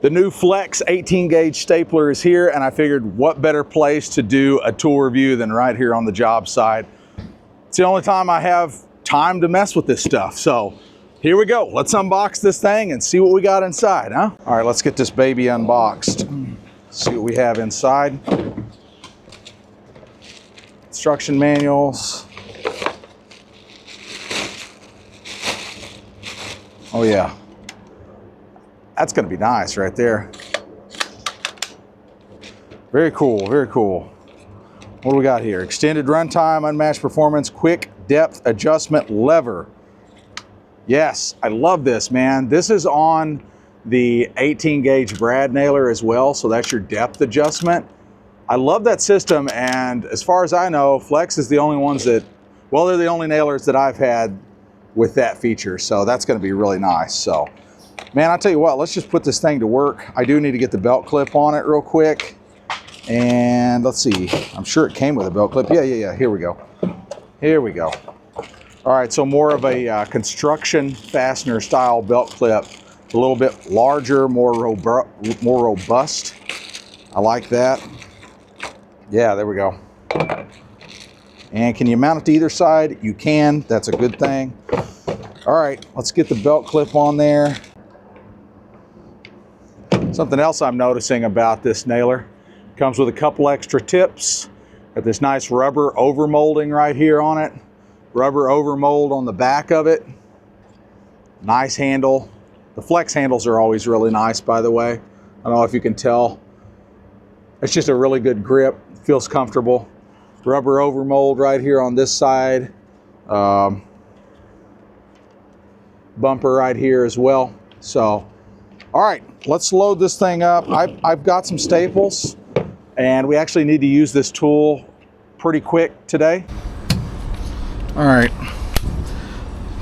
The new Flex 18 gauge stapler is here, and I figured what better place to do a tool review than right here on the job site. It's the only time I have time to mess with this stuff. So here we go. Let's unbox this thing and see what we got inside, huh? All right, let's get this baby unboxed. See what we have inside. Instruction manuals. Oh yeah. That's gonna be nice right there. Very cool, very cool. What do we got here? Extended runtime, unmatched performance, quick depth adjustment lever. Yes, I love this, man. This is on the 18 gauge brad nailer as well, so that's your depth adjustment. I love that system, and as far as I know, Flex is the only ones that, well, they're the only nailers that I've had with that feature, so that's gonna be really nice. So, man, I'll tell you what, let's just put this thing to work. I do need to get the belt clip on it real quick. And let's see, I'm sure it came with a belt clip. Yeah, here we go. Here we go. All right, so more of a construction fastener style belt clip. A little bit larger, more robust. I like that. Yeah, there we go. And can you mount it to either side? You can, that's a good thing. All right, let's get the belt clip on there. Something else I'm noticing about this nailer, comes with a couple extra tips. Got this nice rubber overmolding right here on it. Rubber overmold on the back of it. Nice handle. The Flex handles are always really nice, by the way. I don't know if you can tell. It's just a really good grip, feels comfortable. Rubber overmold right here on this side. Bumper right here as well. So, all right, let's load this thing up. I've got some staples, and we actually need to use this tool pretty quick today. All right,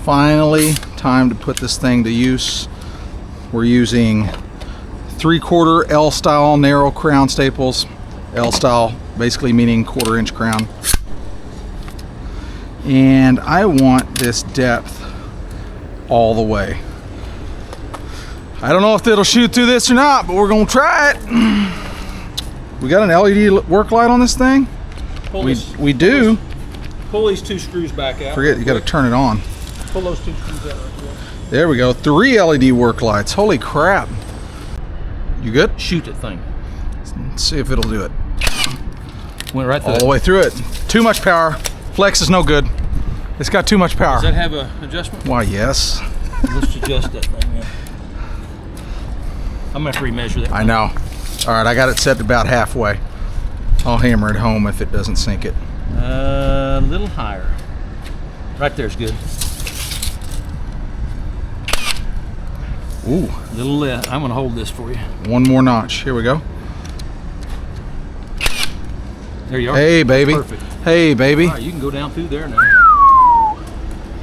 finally, time to put this thing to use. We're using 3/4 L style narrow crown staples. L style basically meaning 1/4 inch crown. And I want this depth all the way. I don't know if it'll shoot through this or not, but we're gonna try it. We got an LED work light on this thing? We do. Pull these two screws back out. Forget, you gotta turn it on. Pull those two screws out right there. There we go, 3 LED work lights. Holy crap. You good? Shoot that thing. Let's see if it'll do it. Went right through all the way through it. Too much power. Flex is no good. It's got too much power. Does that have an adjustment? Why, yes. Let's adjust that thing, man. I'm gonna have to remeasure that. I know. All right, I got it set about halfway. I'll hammer it home if it doesn't sink it. A little higher. Right there's good. Ooh. A little less. I'm gonna hold this for you. One more notch. Here we go. There you are. Hey, baby. That's perfect. Hey, baby. All right, you can go down through there now.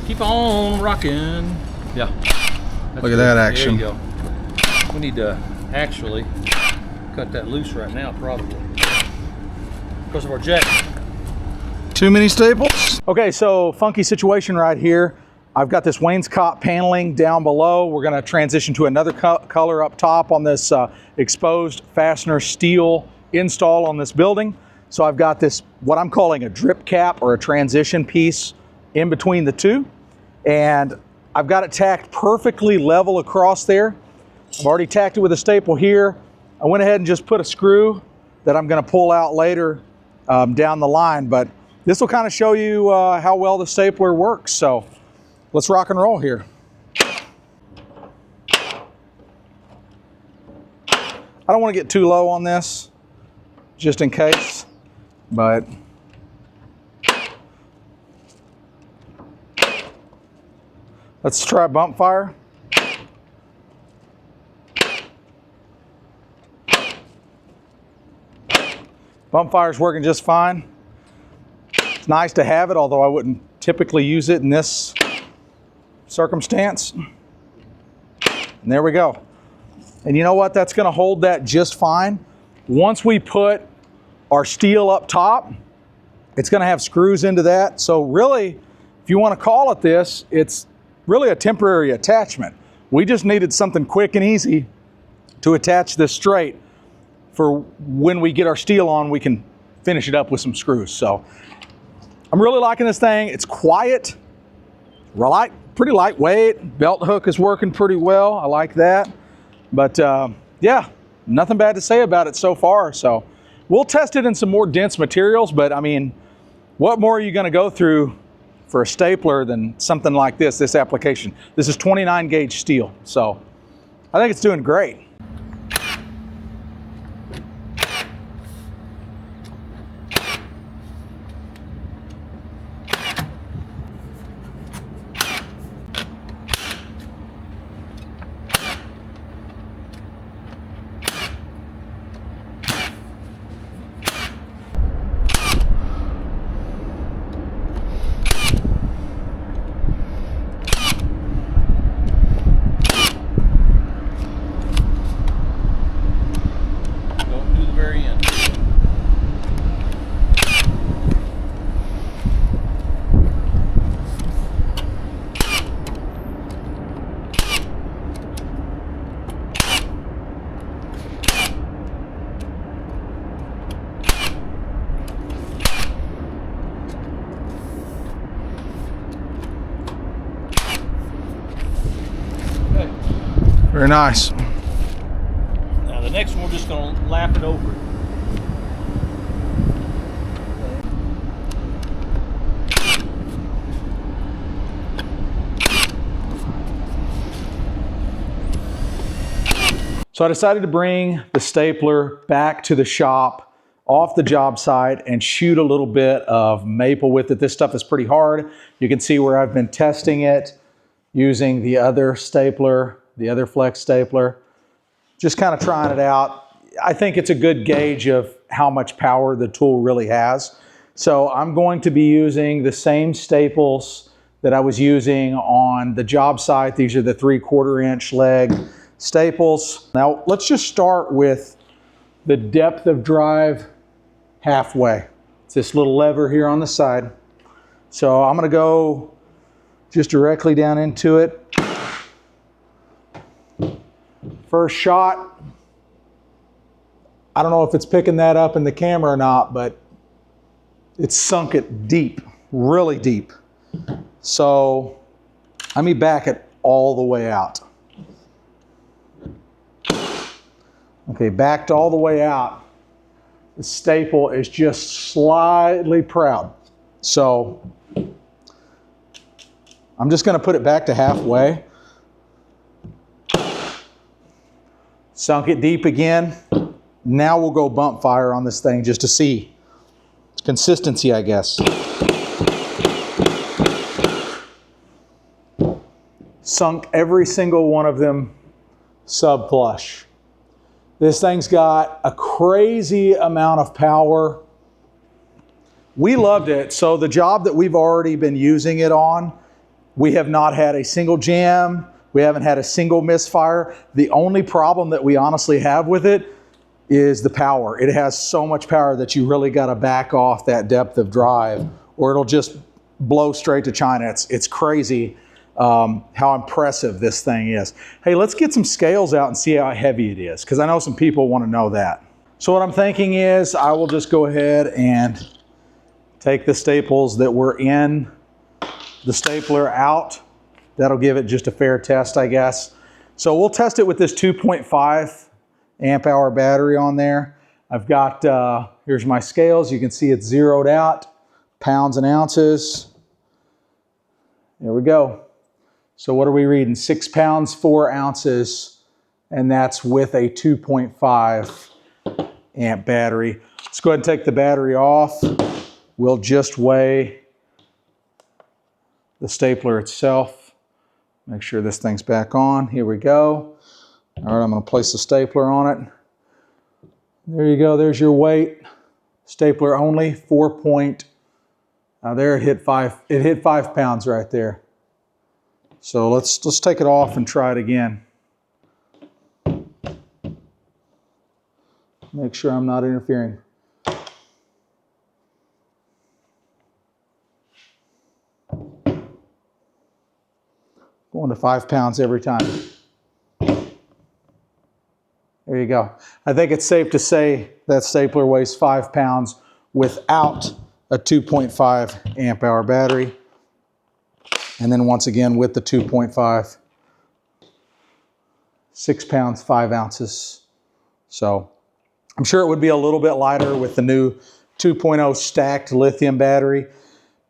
Keep on rocking. Yeah. Look at that action. There you go. We need to actually cut that loose right now, probably, because of our jack. Too many staples? Okay, so funky situation right here. I've got this wainscot paneling down below. We're gonna transition to another color up top on this exposed fastener steel install on this building. So I've got this, what I'm calling a drip cap or a transition piece in between the two. And I've got it tacked perfectly level across there. I've already tacked it with a staple here. I went ahead and just put a screw that I'm gonna pull out later down the line, but this will kind of show you how well the stapler works. So let's rock and roll here. I don't want to get too low on this, just in case, but let's try bump fire. Bump fire is working just fine. It's nice to have it, although I wouldn't typically use it in this circumstance. And there we go. And you know what? That's going to hold that just fine. Once we put our steel up top, it's going to have screws into that. So really, if you want to call it this, it's really a temporary attachment. We just needed something quick and easy to attach this straight for when we get our steel on, we can finish it up with some screws. So I'm really liking this thing. It's quiet, pretty lightweight. Belt hook is working pretty well. I like that. But yeah, nothing bad to say about it so far. So we'll test it in some more dense materials, but I mean, what more are you gonna go through for a stapler than something like this application? This is 29 gauge steel. So I think it's doing great. Very nice. Now the next one, we're just going to lap it over. So I decided to bring the stapler back to the shop off the job site and shoot a little bit of maple with it. This stuff is pretty hard. You can see where I've been testing it using the other stapler, the other flex stapler, just kind of trying it out. I think it's a good gauge of how much power the tool really has. So I'm going to be using the same staples that I was using on the job site. These are the 3/4 inch leg staples. Now let's just start with the depth of drive halfway. It's this little lever here on the side. So I'm gonna go just directly down into it. First shot, I don't know if it's picking that up in the camera or not, but it's sunk it deep, really deep. So let me back it all the way out. Okay, backed all the way out. The staple is just slightly proud. So I'm just gonna put it back to halfway. Sunk it deep again. Now we'll go bump fire on this thing just to see consistency, I guess. Sunk every single one of them sub flush. This thing's got a crazy amount of power. We loved it. So the job that we've already been using it on, we have not had a single jam. We haven't had a single misfire. The only problem that we honestly have with it is the power. It has so much power that you really got to back off that depth of drive or it'll just blow straight to China. It's crazy how impressive this thing is. Hey, let's get some scales out and see how heavy it is, because I know some people want to know that. So what I'm thinking is I will just go ahead and take the staples that were in the stapler out. That'll give it just a fair test, I guess. So we'll test it with this 2.5 amp hour battery on there. I've got, here's my scales. You can see it's zeroed out, pounds and ounces. There we go. So what are we reading? 6 pounds, 4 ounces, and that's with a 2.5 amp battery. Let's go ahead and take the battery off. We'll just weigh the stapler itself. Make sure this thing's back on. Here we go. All right, I'm going to place the stapler on it. There you go. There's your weight. Stapler only 4 point. There it hit 5. It hit 5 pounds right there. So let's take it off and try it again. Make sure I'm not interfering. Going to 5 pounds every time. There you go. I think it's safe to say that stapler weighs 5 pounds without a 2.5 amp hour battery. And then once again with the 2.5, 6 pounds, 5 ounces. So I'm sure it would be a little bit lighter with the new 2.0 stacked lithium battery.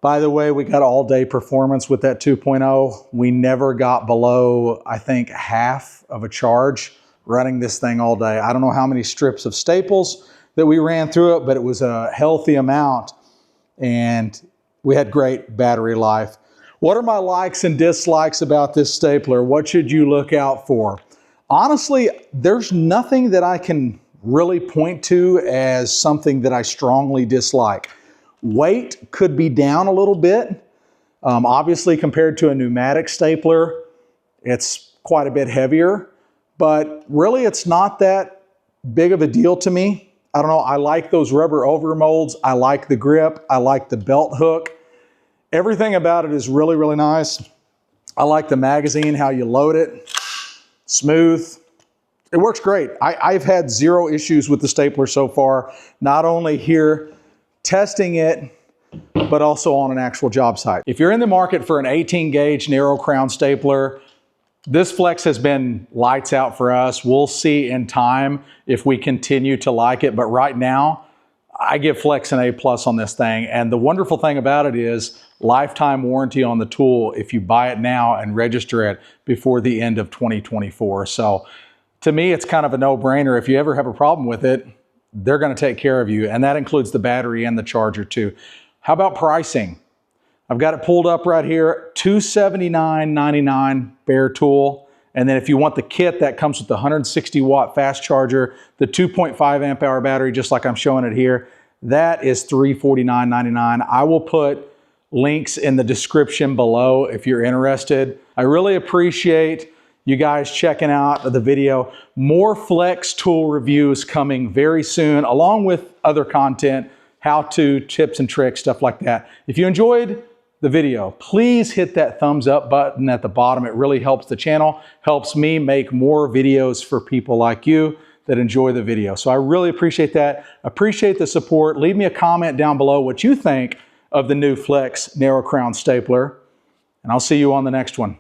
By the way, we got all day performance with that 2.0. We never got below, I think, half of a charge running this thing all day. I don't know how many strips of staples that we ran through it, but it was a healthy amount and we had great battery life. What are my likes and dislikes about this stapler? What should you look out for? Honestly, there's nothing that I can really point to as something that I strongly dislike. Weight could be down a little bit. Obviously, compared to a pneumatic stapler, it's quite a bit heavier, but really it's not that big of a deal to me. I don't know, I like those rubber overmolds. I like the grip. I like the belt hook. Everything about it is really, really nice. I like the magazine, how you load it. Smooth. It works great. I've had zero issues with the stapler so far, not only here testing it, but also on an actual job site. If you're in the market for an 18 gauge narrow crown stapler, this flex has been lights out for us. We'll see in time if we continue to like it, but right now, I give Flex an A+ on this thing. And the wonderful thing about it is lifetime warranty on the tool if you buy it now and register it before the end of 2024. So to me, it's kind of a no-brainer. If you ever have a problem with it, they're going to take care of you. And that includes the battery and the charger too. How about pricing? I've got it pulled up right here, $279.99 bare tool. And then if you want the kit, that comes with the 160 watt fast charger, the 2.5 amp hour battery, just like I'm showing it here. That is $349.99. I will put links in the description below if you're interested. I really appreciate you guys checking out the video. More Flex tool reviews coming very soon, along with other content, how-to, tips and tricks, stuff like that. If you enjoyed the video, please hit that thumbs up button at the bottom. It really helps the channel, helps me make more videos for people like you that enjoy the video. So I really appreciate that. Appreciate the support. Leave me a comment down below what you think of the new Flex narrow crown stapler, and I'll see you on the next one.